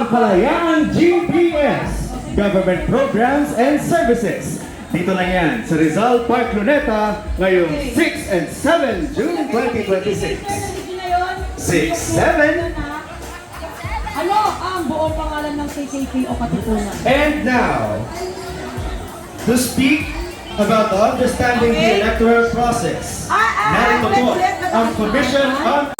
Pamahalaan GPS, Government Programs and Services. Dito lang yan sa Rizal Park, Luneta, ngayong 6 and 7 June 2026. 6-7. Ano ang buong pangalan ng KKK o Katipunan? And now, to speak about the understanding the electoral process. Narito po ang Commission on...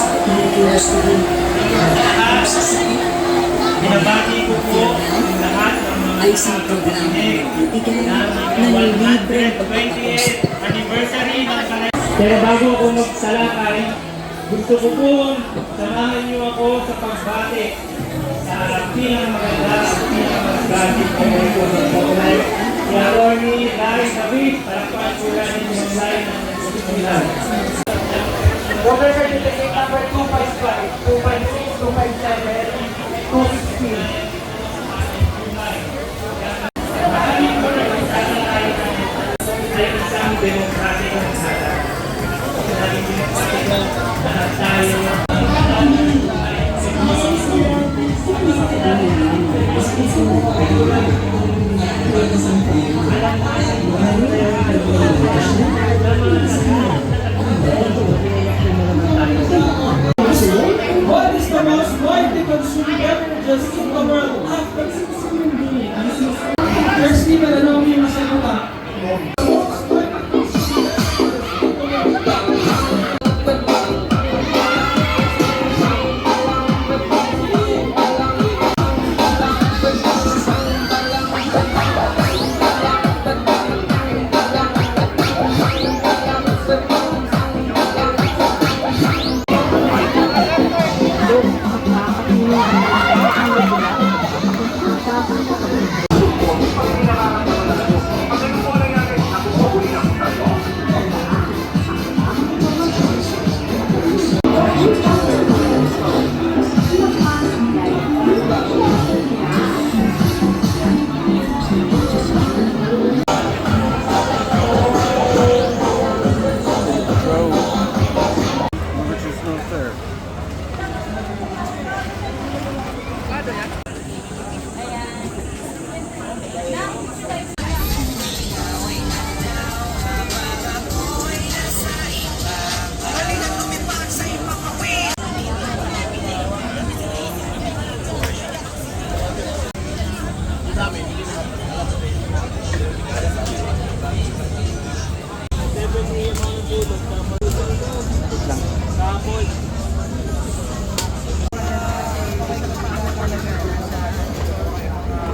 Binabati ko po lahat ng mga ay isang programa na nililibre 28th anniversary ng Sanay. Pero bago ako magsalakay, gusto ko po samahan niyo ako sa pagbati sa pinakamaganda at pinakamagandang ko sa Pagkulay. Si Atty. Larry David, palakpakan po natin yung line ng nagsusulan. Voter certificate number 255, 256, 257, 216. Ay isang demokratikong sala. Naging demokratiko, lahat tayo. What is the most widely consumed beverages in the world? First, ano yung masagot?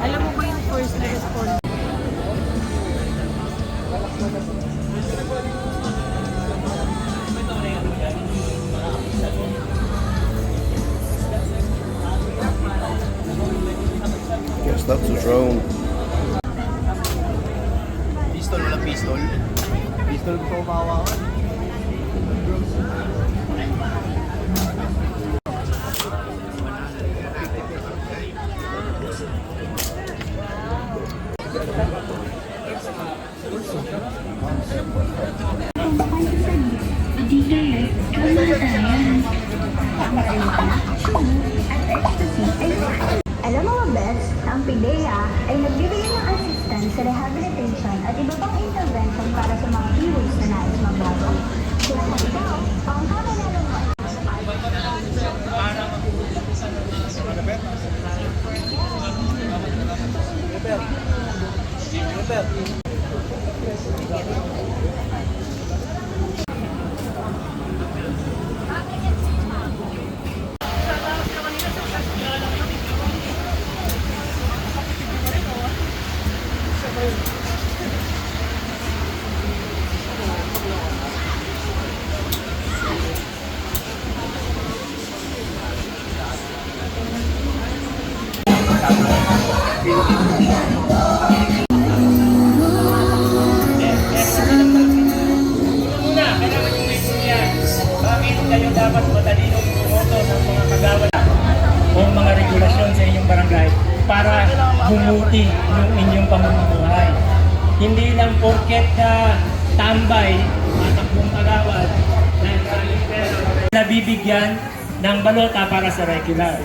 Alam mo ba yung first na response? Yes, that's a drone. Pistol, walang pistol. Pistol ko umawa ko. Alam mo ba, Beth, ang PIDEA ay nagbibigay ng assistance sa rehabilitation at iba pang intervention para sa mga keywords na nais magbago. Kaya kung ikaw, ang kakanalong mo. Kayo dapat matalinong bumoto ng mga kagawad o mga regulasyon sa inyong barangay para bumuti yung inyong pamumuhay. Hindi lang porket tambay at akong kagawad na nabibigyan ng balota para sa regular.